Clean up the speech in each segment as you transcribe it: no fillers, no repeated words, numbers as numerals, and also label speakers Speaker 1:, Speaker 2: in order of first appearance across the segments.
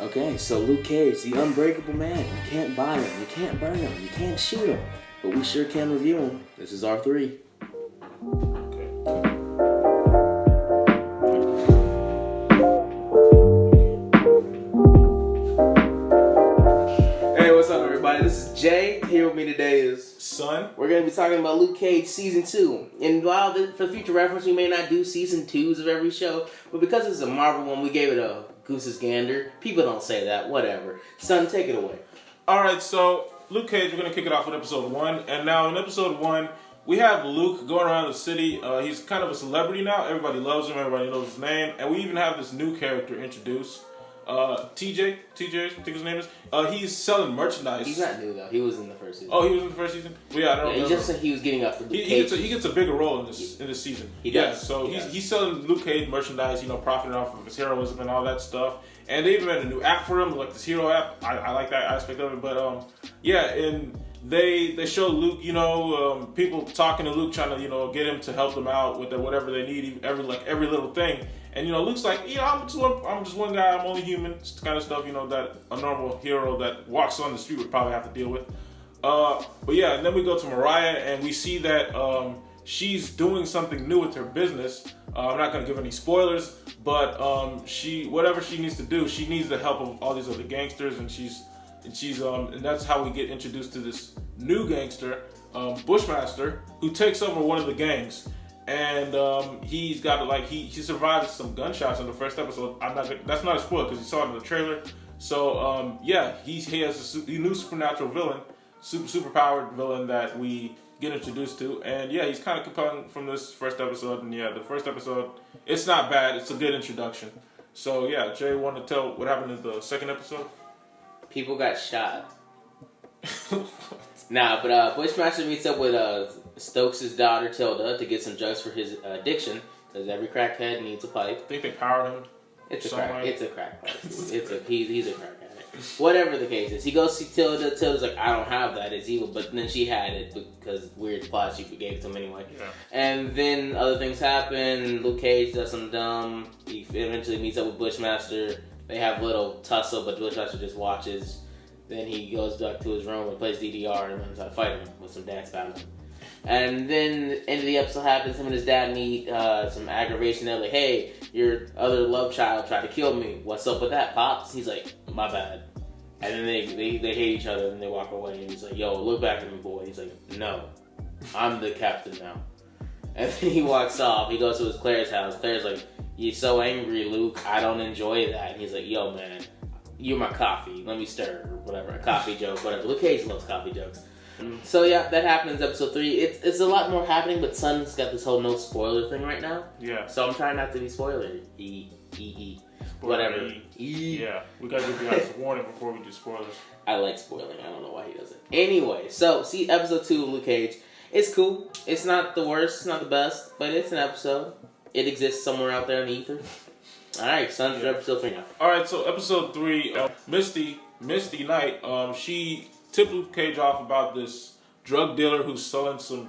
Speaker 1: Okay, so Luke Cage, the unbreakable man. You can't buy him, you can't burn him, you can't shoot him, but we sure can review him. This is R3. Hey, what's up, everybody? This is Jay. Here with me today is
Speaker 2: Son.
Speaker 1: We're going to be talking about Luke Cage Season 2. And while for future reference, we may not do Season 2s of every show, but because it's a Marvel one, we gave it a Goose's Gander. People don't say that. Whatever. Son, take it away.
Speaker 2: Alright, so Luke Cage, we're going to kick it off with episode 1. And now in episode 1, we have Luke going around the city. He's kind of a celebrity now. Everybody loves him. Everybody knows his name. And we even have this new character introduced. TJ, I think his name is. He's selling merchandise.
Speaker 1: He's not new, though. He was in the first season.
Speaker 2: Oh, he was in the first season? Well, yeah, I don't know.
Speaker 1: He just said he was getting off the Luke
Speaker 2: Cage.
Speaker 1: Cage.
Speaker 2: He gets a bigger role in this season.
Speaker 1: He does.
Speaker 2: Yeah, so he's selling Luke Cage merchandise, profiting off of his heroism and all that stuff. And they even made a new app for him, like this hero app. I like that aspect of it. But and they show Luke, people talking to Luke, trying to get him to help them out with whatever they need, every little thing. And Luke's like, I'm just one guy. I'm only human. It's the kind of stuff that a normal hero that walks on the street would probably have to deal with. But yeah, and then we go to Mariah, and we see that she's doing something new with her business. I'm not going to give any spoilers, but whatever she needs to do, she needs the help of all these other gangsters, and and that's how we get introduced to this new gangster, Bushmaster, who takes over one of the gangs. And he's got he survived some gunshots in the first episode. That's not a spoiler because you saw it in the trailer. So he has a new supernatural villain, superpowered villain that we get introduced to. And yeah, he's kind of compelling from this first episode. And yeah, the first episode, it's not bad. It's a good introduction. So yeah, Jay, want to tell what happened in the second episode?
Speaker 1: People got shot. Nah, but Bushmaster meets up with Stokes' daughter Tilda to get some drugs for his addiction, because every crackhead needs a pipe.
Speaker 2: I think they power him.
Speaker 1: It's a crack pipe. He's a crack addict. Whatever the case is, he goes see Tilda. Tilda's like, I don't have that. It's evil. But then she had it because weird plot. She gave it to him anyway. Yeah. And then other things happen. Luke Cage does some dumb. He eventually meets up with Bushmaster. They have a little tussle, but Bushmaster just watches. Then he goes back to his room and plays DDR and learns how to fight him with some dance battle. And then the end of the episode happens, him and his dad meet, some aggravation. They're like, hey, your other love child tried to kill me. What's up with that, Pops? He's like, my bad. And then they hate each other and they walk away. And he's like, yo, look back at me, boy. He's like, no, I'm the captain now. And then he walks off. He goes to his Claire's house. Claire's like, you're so angry, Luke. I don't enjoy that. And he's like, yo, man, you're my coffee. Let me stir, or whatever. A coffee joke, whatever. Luke Cage loves coffee jokes. So yeah, that happens episode 3. It's a lot more happening, but Son's got this whole no spoiler thing right now.
Speaker 2: Yeah.
Speaker 1: So I'm trying not to be spoilery. Whatever.
Speaker 2: Yeah. We gotta give you guys a warning before we do spoilers.
Speaker 1: I like spoiling. I don't know why he does it. Anyway, so see episode 2 of Luke Cage. It's cool. It's not the worst. It's not the best, but it's an episode. It exists somewhere out there in the ether. All right, Son, for episode 3 now.
Speaker 2: All right, so episode 3, Misty Knight. She tipped Luke Cage off about this drug dealer who's selling some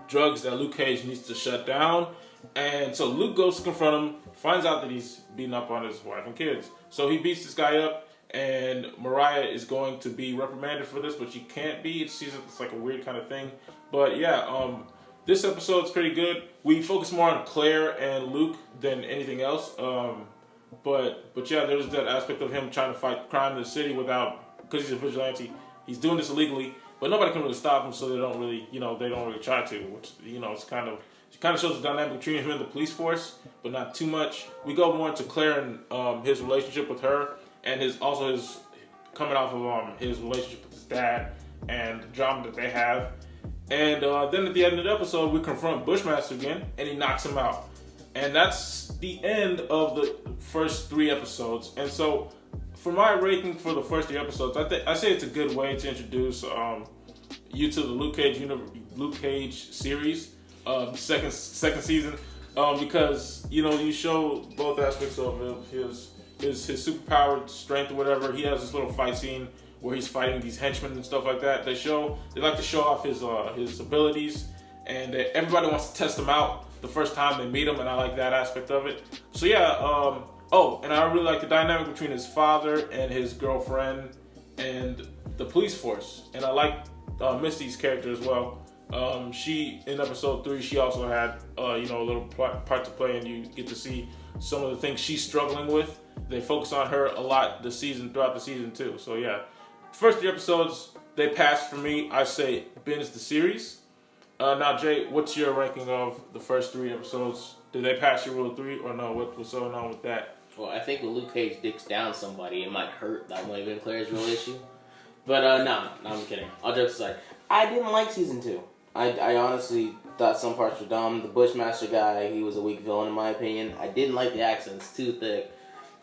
Speaker 2: drugs that Luke Cage needs to shut down. And so Luke goes to confront him, finds out that he's beating up on his wife and kids. So he beats this guy up, and Mariah is going to be reprimanded for this, but she can't be. It's like a weird kind of thing. But yeah, this episode's pretty good. We focus more on Claire and Luke than anything else. But yeah, there's that aspect of him trying to fight crime in the city because he's a vigilante. He's doing this illegally, but nobody can really stop him, so they don't really try to. Which it kind of shows the dynamic between him and the police force, but not too much. We go more into Claire and his relationship with her, and his coming off of his relationship with his dad and the drama that they have. And then at the end of the episode, we confront Bushmaster again, and he knocks him out. And that's the end of the first 3 episodes. And so, for my rating for the first 3 episodes, I say it's a good way to introduce you to the Luke Cage series, second season, because you show both aspects of his superpowered strength or whatever. He has this little fight scene where he's fighting these henchmen and stuff like that. They like to show off his abilities, and everybody wants to test him out the first time they meet him, and I like that aspect of it. So yeah, Oh, and I really like the dynamic between his father and his girlfriend and the police force. And I like Misty's character as well. She, in episode 3, she also had, a little part to play, and you get to see some of the things she's struggling with. They focus on her a lot throughout the season too. So yeah, first 3 episodes, they passed for me. I say binge the series. Now Jay, what's your ranking of the first 3 episodes? Did they pass your rule of 3 or no? What's going on with that?
Speaker 1: Well, I think when Luke Cage dicks down somebody, it might hurt. That might have been Claire's real issue. But no, I'm kidding. All jokes aside, I didn't like season 2. I honestly thought some parts were dumb. The Bushmaster guy, he was a weak villain in my opinion. I didn't like the accents, too thick.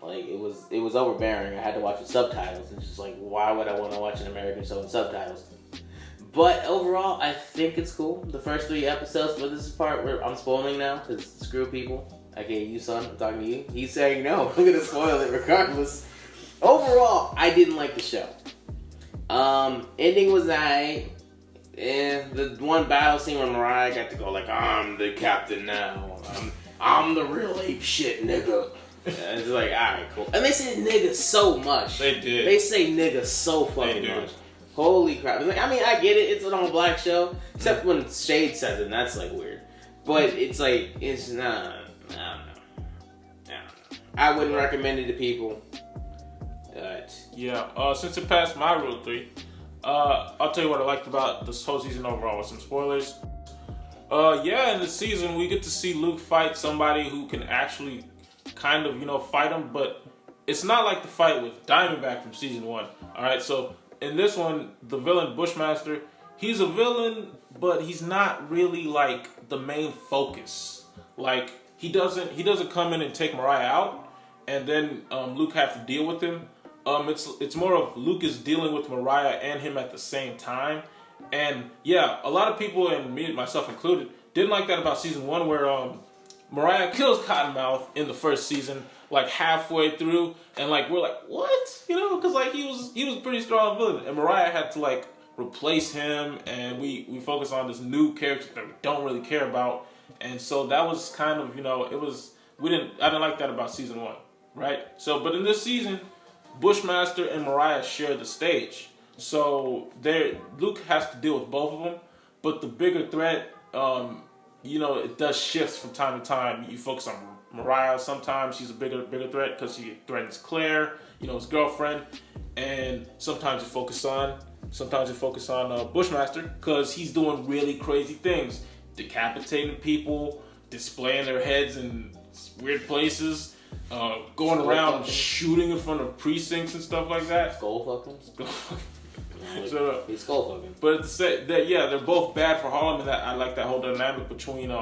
Speaker 1: Like, it was overbearing. I had to watch the subtitles. It's just like, why would I want to watch an American show with subtitles? But overall, I think it's cool. The first 3 episodes, but this is part where I'm spoiling now, because screw people. Okay, you son, I'm talking to you. He's saying no, I'm going to spoil it regardless. Overall, I didn't like the show. Ending was the one battle scene where Mariah got to go like, I'm the captain now. I'm the real ape shit, nigga. And it's like, alright, cool. And they say nigga so much.
Speaker 2: They did.
Speaker 1: They say nigga so fucking much. Holy crap. Like, I mean, I get it. It's an all-black show. Except when Shade says it, and that's like weird. But it's like, it's not. I don't know. I wouldn't recommend it to people. But
Speaker 2: yeah, since it passed my rule 3, I'll tell you what I liked about this whole season overall with some spoilers. In the season we get to see Luke fight somebody who can actually kind of, fight him, but it's not like the fight with Diamondback from season 1. Alright, so in this one, the villain Bushmaster, he's a villain, but he's not really like the main focus. Like, he doesn't come in and take Mariah out, and then Luke have to deal with him. It's more of Luke is dealing with Mariah and him at the same time. And yeah, a lot of people, and me, myself included, didn't like that about season 1 where Mariah kills Cottonmouth in the first season, like halfway through, and like we're like, what? Because like he was a pretty strong villain, and Mariah had to like replace him, and we focus on this new character that we don't really care about, and so that was kind of I didn't like that about season 1, right? So, but in this season, Bushmaster and Mariah share the stage. So Luke has to deal with both of them. But the bigger threat, it does shifts from time to time. You focus on Mariah. Sometimes she's a bigger threat because she threatens Claire, his girlfriend. And sometimes you focus on Bushmaster because he's doing really crazy things. Decapitating people, displaying their heads in weird places. Going around shooting in front of precincts and stuff like that.
Speaker 1: Skull fucking.
Speaker 2: Shut up.
Speaker 1: He's skull fucking.
Speaker 2: But they're both bad for Harlem, and that I like that whole dynamic between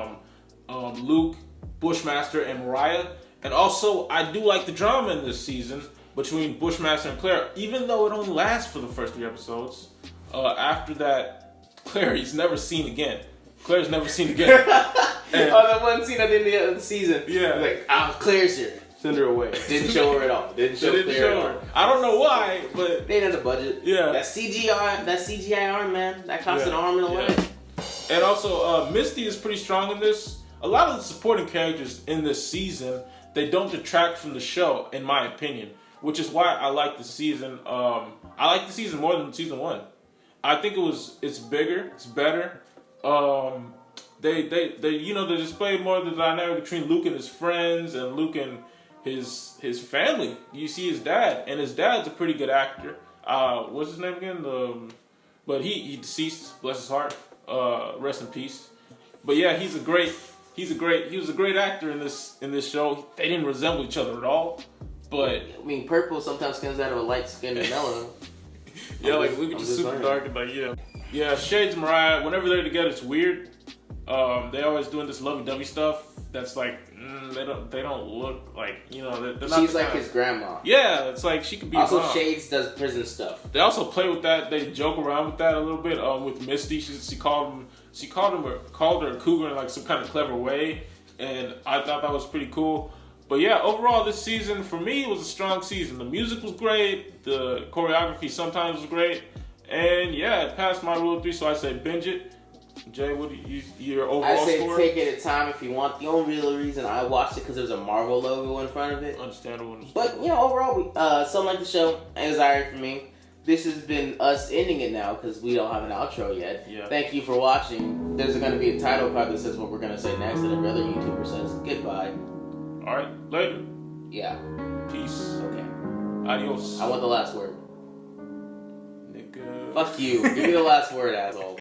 Speaker 2: Luke, Bushmaster, and Mariah. And also, I do like the drama in this season between Bushmaster and Claire, even though it only lasts for the first 3 episodes. After that, Claire's never seen again. And,
Speaker 1: that one scene at the end of the season.
Speaker 2: Yeah.
Speaker 1: Like, Claire's here. Send her away. Didn't show her at all. Didn't show Claire.
Speaker 2: I don't know why, but
Speaker 1: they didn't have the budget.
Speaker 2: Yeah.
Speaker 1: That CGI arm, man. That cost an arm and a leg.
Speaker 2: And also, Misty is pretty strong in this. A lot of the supporting characters in this season, they don't detract from the show, in my opinion. Which is why I like the season. I like the season more than season 1. I think it's bigger, it's better. They display more of the dynamic between Luke and his friends and Luke and his family. You see his dad, and his dad's a pretty good actor. What's his name again? But he deceased, bless his heart. Rest in peace. But yeah, he was a great actor in this show. They didn't resemble each other at all. But
Speaker 1: I mean, purple sometimes comes out of a light-skinned mellow.
Speaker 2: Yeah, like Luke is just super dark and like yeah. Shades and Mariah, whenever they're together, it's weird. They always doing this lovey-dovey stuff. That's like they don't look like they're not.
Speaker 1: She's like his grandma.
Speaker 2: Yeah, it's like she could be.
Speaker 1: Also, Shades does prison stuff.
Speaker 2: They also play with that. They joke around with that a little bit. With Misty, she called her a cougar in like some kind of clever way, and I thought that was pretty cool. But yeah, overall this season for me was a strong season. The music was great. The choreography sometimes was great. And yeah, it passed my rule of 3, so I say binge it. Jay, what do your overall
Speaker 1: I say
Speaker 2: score?
Speaker 1: take it at time if you want. The only real reason I watched it because there's a Marvel logo in front of it.
Speaker 2: Understandable.
Speaker 1: But overall, something like the show, it was alright for me. This has been us ending it now because we don't have an outro yet.
Speaker 2: Yeah.
Speaker 1: Thank you for watching. There's going to be a title card that says what we're going to say next, and every other YouTuber says goodbye.
Speaker 2: All right, later.
Speaker 1: Yeah.
Speaker 2: Peace.
Speaker 1: Okay.
Speaker 2: Adios.
Speaker 1: I want the last word.
Speaker 2: Nigga.
Speaker 1: Fuck you. Give me the last word, asshole.